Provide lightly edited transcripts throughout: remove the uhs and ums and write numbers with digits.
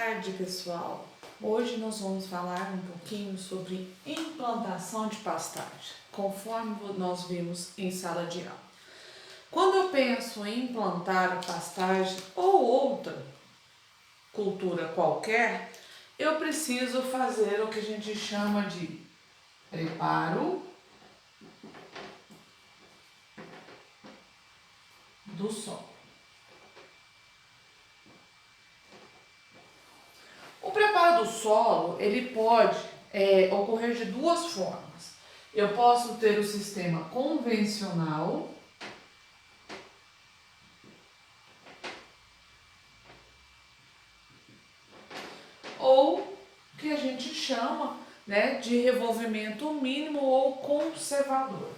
tarde, pessoal! Hoje nós vamos falar um pouquinho sobre implantação de pastagem, conforme nós vimos em sala de aula. Quando eu penso em implantar a pastagem ou outra cultura qualquer, eu preciso fazer o que a gente chama de preparo do solo. O preparo do solo, ele pode ocorrer de duas formas. Eu posso ter o sistema convencional ou que a gente chama, né, de revolvimento mínimo ou conservador.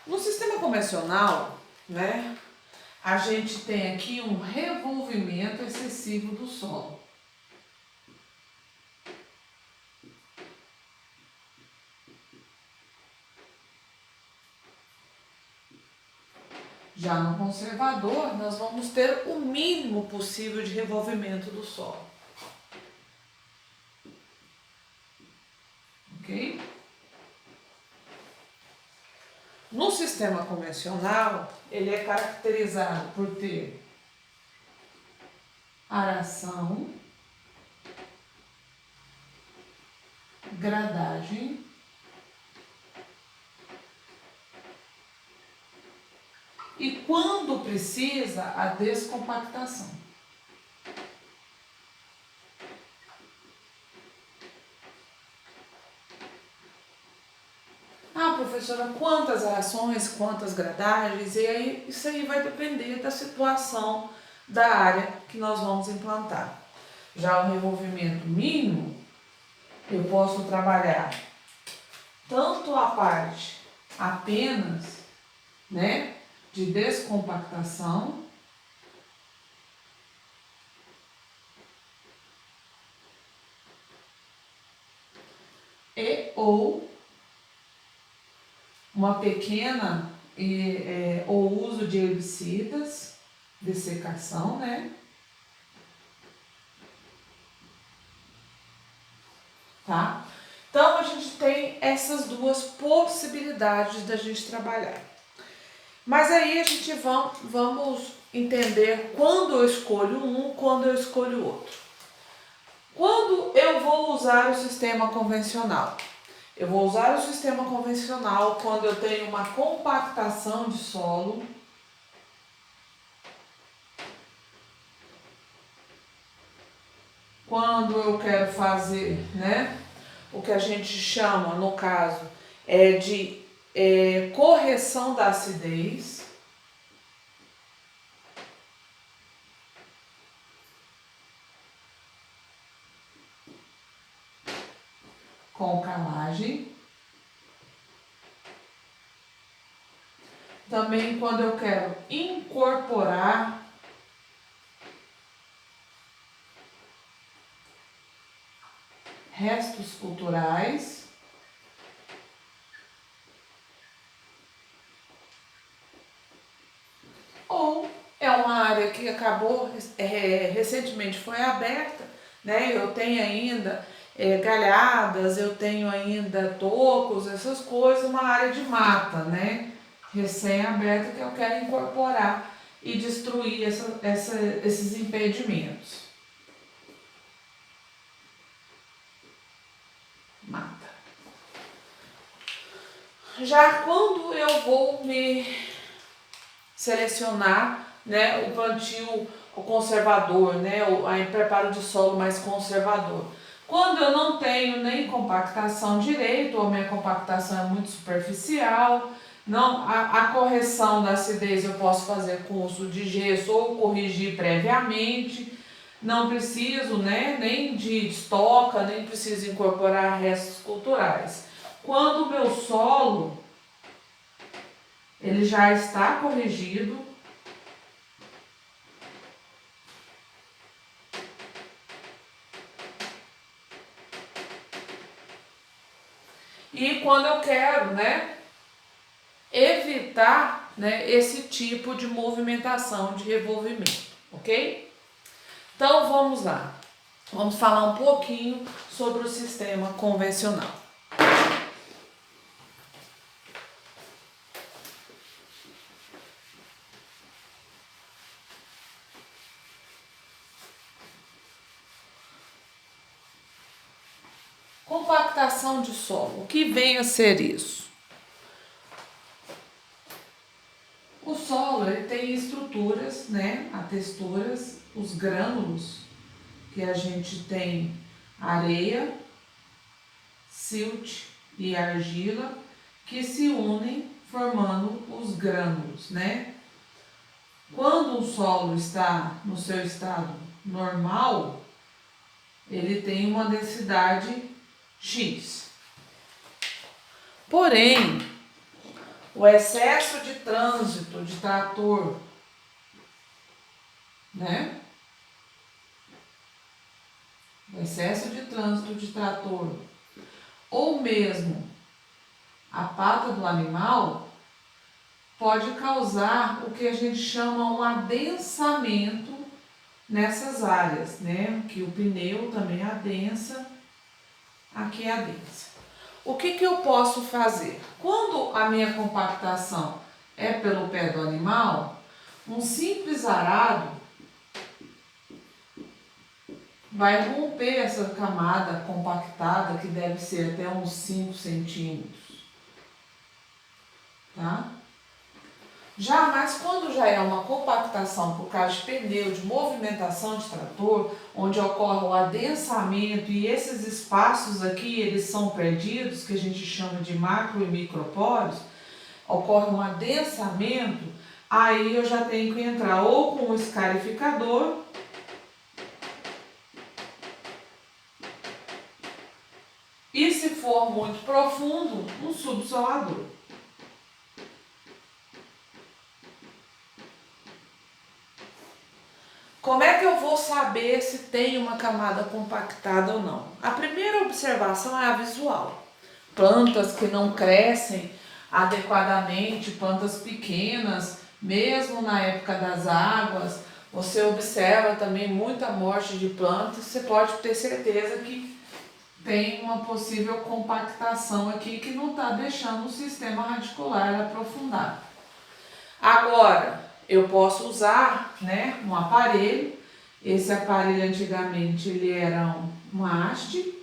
No sistema convencional, né, a gente tem aqui um revolvimento excessivo do solo. Já no conservador, nós vamos ter o mínimo possível de revolvimento do solo. Ok? No sistema convencional, ele é caracterizado por ter aração, gradagem e, quando precisa, a descompactação. Ah, professora, quantas arações, quantas gradagens? E aí, isso aí vai depender da situação da área que nós vamos implantar. Já o revolvimento mínimo, eu posso trabalhar tanto a parte apenas, né, de descompactação, e ou uma pequena o uso de herbicidas, dessecação, né? Tá? Então a gente tem essas duas possibilidades da gente trabalhar. Mas aí a gente vamos entender quando eu escolho um, quando eu escolho outro. Quando eu vou usar o sistema convencional? Eu vou usar o sistema convencional quando eu tenho uma compactação de solo, quando eu quero fazer, né, o que a gente chama, no caso, de correção da acidez, com calagem. Também quando eu quero incorporar restos culturais, ou é uma área que acabou recentemente foi aberta, né? Eu tenho ainda galhadas, eu tenho ainda tocos, essas coisas, uma área de mata, né? Recém-aberta que eu quero incorporar e destruir esses impedimentos. Mata. Já quando eu vou me selecionar, né, o plantio o conservador, né, o preparo de solo mais conservador. Quando eu não tenho nem compactação direito, ou minha compactação é muito superficial, não, a correção da acidez eu posso fazer com uso de gesso ou corrigir previamente. Não preciso, né, nem de estoca, nem preciso incorporar restos culturais. Quando o meu solo ele já está corrigido, e quando eu quero, né, evitar, né, esse tipo de movimentação de revolvimento, ok? Então vamos lá, vamos falar um pouquinho sobre o sistema convencional. Compactação de solo, o que vem a ser isso? O solo ele tem estruturas, né, as texturas, os grânulos, que a gente tem areia, silt e argila, que se unem formando os grânulos, né? Quando um solo está no seu estado normal, ele tem uma densidade X. Porém, o excesso de trânsito de trator, né? O excesso de trânsito de trator, ou mesmo a pata do animal, pode causar o que a gente chama um adensamento nessas áreas, né? Que o pneu também adensa, aqui adensa. O que eu posso fazer? Quando a minha compactação é pelo pé do animal, um simples arado vai romper essa camada compactada, que deve ser até uns 5 centímetros, tá? Mas quando já é uma compactação por causa de pneu, de movimentação de trator, onde ocorre o adensamento e esses espaços aqui, eles são perdidos, que a gente chama de macro e microporos, ocorre um adensamento, aí eu já tenho que entrar ou com um escarificador, e se for muito profundo, um subsolador. Como é que eu vou saber se tem uma camada compactada ou não? A primeira observação é a visual. Plantas que não crescem adequadamente, plantas pequenas, mesmo na época das águas, você observa também muita morte de plantas, você pode ter certeza que tem uma possível compactação aqui que não está deixando o sistema radicular aprofundado. Agora, eu posso usar, né, um aparelho. Esse aparelho antigamente ele era uma haste,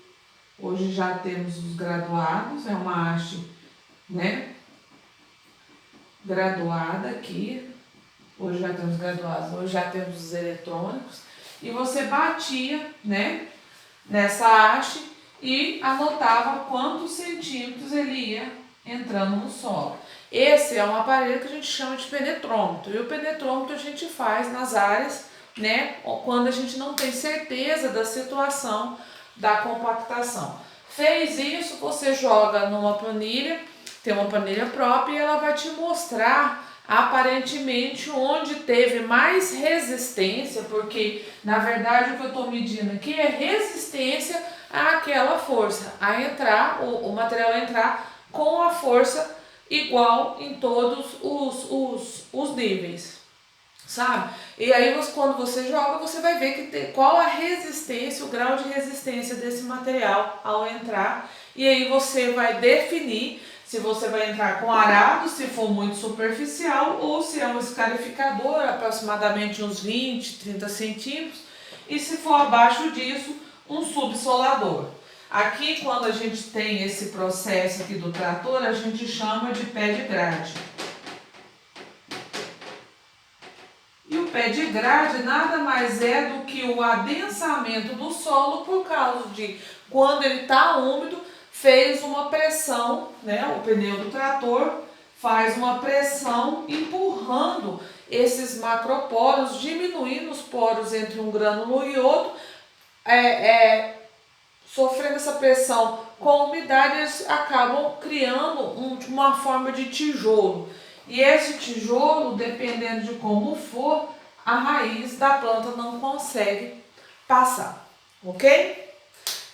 hoje já temos os graduados, é uma haste, né, graduada aqui, hoje já temos graduados, hoje já temos os eletrônicos, e você batia, né, nessa haste e anotava quantos centímetros ele ia entrando no solo. Esse é um aparelho que a gente chama de penetrômetro, e o penetrômetro a gente faz nas áreas, né, quando a gente não tem certeza da situação da compactação. Fez isso, você joga numa planilha, tem uma planilha própria, e ela vai te mostrar aparentemente onde teve mais resistência, porque na verdade o que eu estou medindo aqui é resistência àquela força, a entrar, o material entrar com a força igual em todos os níveis, sabe? E aí quando você joga, você vai ver que qual a resistência, o grau de resistência desse material ao entrar, e aí você vai definir se você vai entrar com arado, se for muito superficial, ou se é um escarificador, aproximadamente uns 20, 30 centímetros, e se for abaixo disso, um subsolador. Aqui, quando a gente tem esse processo aqui do trator, a gente chama de pé de grade. E o pé de grade nada mais é do que o adensamento do solo por causa de quando ele está úmido, fez uma pressão, né? O pneu do trator faz uma pressão empurrando esses macroporos, diminuindo os poros entre um grânulo e outro, sofrendo essa pressão com a umidade, eles acabam criando uma forma de tijolo. E esse tijolo, dependendo de como for, a raiz da planta não consegue passar, ok?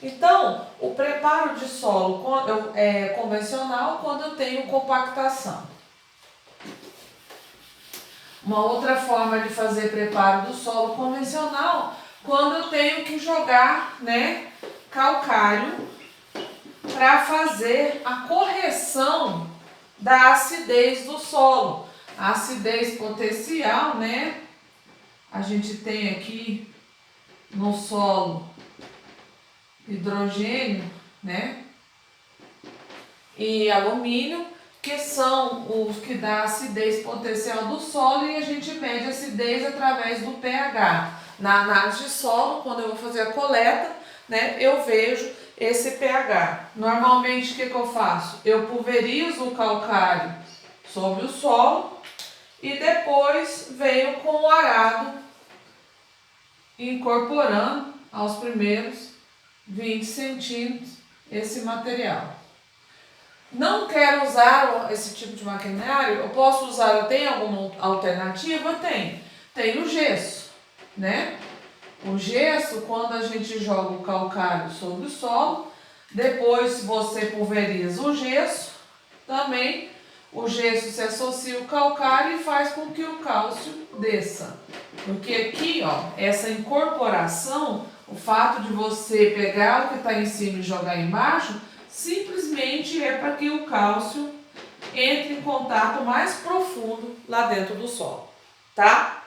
Então, o preparo de solo é convencional quando eu tenho compactação. Uma outra forma de fazer preparo do solo convencional, quando eu tenho que jogar, né, calcário para fazer a correção da acidez do solo. A acidez potencial, né, a gente tem aqui no solo hidrogênio, né, e alumínio, que são os que dão a acidez potencial do solo, e a gente mede a acidez através do pH. Na análise de solo, quando eu vou fazer a coleta, né, eu vejo esse pH. Normalmente, o que eu faço? Eu pulverizo o calcário sobre o solo e depois venho com o arado incorporando aos primeiros 20 centímetros esse material. Não quero usar esse tipo de maquinário, eu posso usar, tem alguma alternativa? Tem o gesso, né? O gesso, quando a gente joga o calcário sobre o solo, depois você pulveriza o gesso, também o gesso se associa ao calcário e faz com que o cálcio desça. Porque aqui, ó, essa incorporação, o fato de você pegar o que está em cima e jogar embaixo, simplesmente é para que o cálcio entre em contato mais profundo lá dentro do solo, tá?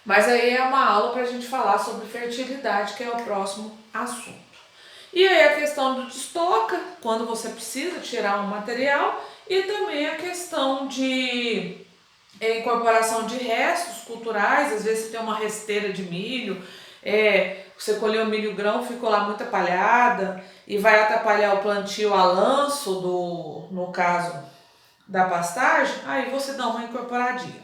Mas aí é uma aula para a gente falar sobre fertilidade, que é o próximo assunto. E aí a questão do destoca, quando você precisa tirar um material, e também a questão de incorporação de restos culturais. Às vezes você tem uma resteira de milho, você colheu o milho grão, ficou lá muita palhada e vai atrapalhar o plantio a lanço, no caso da pastagem, aí você dá uma incorporadinha.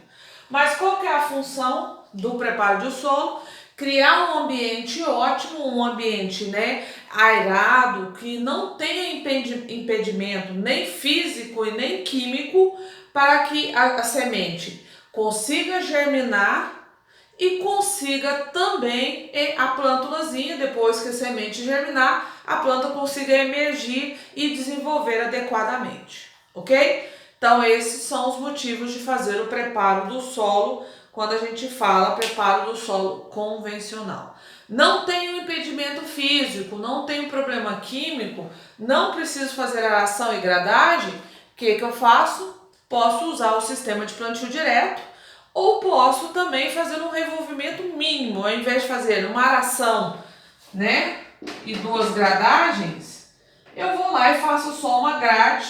Mas qual que é a função do preparo do solo? Criar um ambiente ótimo, um ambiente, né, aerado, que não tenha impedimento nem físico e nem químico, para que a semente consiga germinar e consiga também a plântulazinha, depois que a semente germinar, a planta consiga emergir e desenvolver adequadamente, ok? Então esses são os motivos de fazer o preparo do solo quando a gente fala preparo do solo convencional. Não tem um impedimento físico, não tem um problema químico, não preciso fazer aração e gradagem. O que eu faço? Posso usar o sistema de plantio direto, ou posso também fazer um revolvimento mínimo. Ao invés de fazer uma aração, né, e 2 gradagens, eu vou lá e faço só uma grade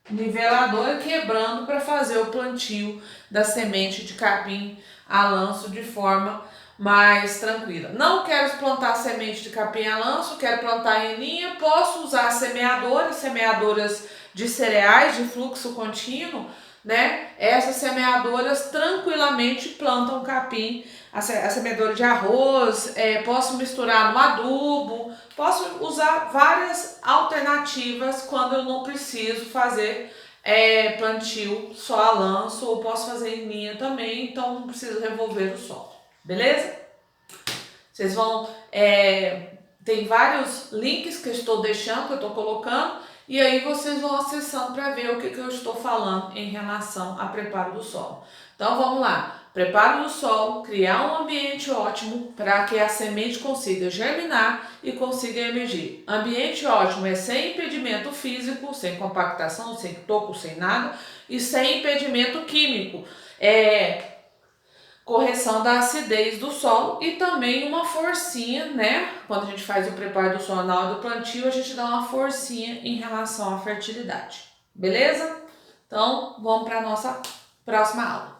niveladora quebrando para fazer o plantio da semente de capim a lanço de forma mais tranquila. Não quero plantar semente de capim a lanço, quero plantar em linha, posso usar semeadoras de cereais de fluxo contínuo, né? Essas semeadoras tranquilamente plantam capim, a semeadora de arroz, posso misturar no adubo, posso usar várias alternativas quando eu não preciso fazer plantio só a lanço, ou posso fazer em linha também, então não preciso revolver o solo, beleza? Vocês vão, tem vários links que eu estou deixando, que eu estou colocando, e aí vocês vão acessando para ver o que eu estou falando em relação a preparo do solo. Então vamos lá, preparo do solo, criar um ambiente ótimo para que a semente consiga germinar e consiga emergir. Ambiente ótimo é sem impedimento físico, sem compactação, sem toco, sem nada, e sem impedimento químico. Correção da acidez do solo e também uma forcinha, né? Quando a gente faz o preparo do solo na hora do plantio, a gente dá uma forcinha em relação à fertilidade. Beleza? Então, vamos para a nossa próxima aula.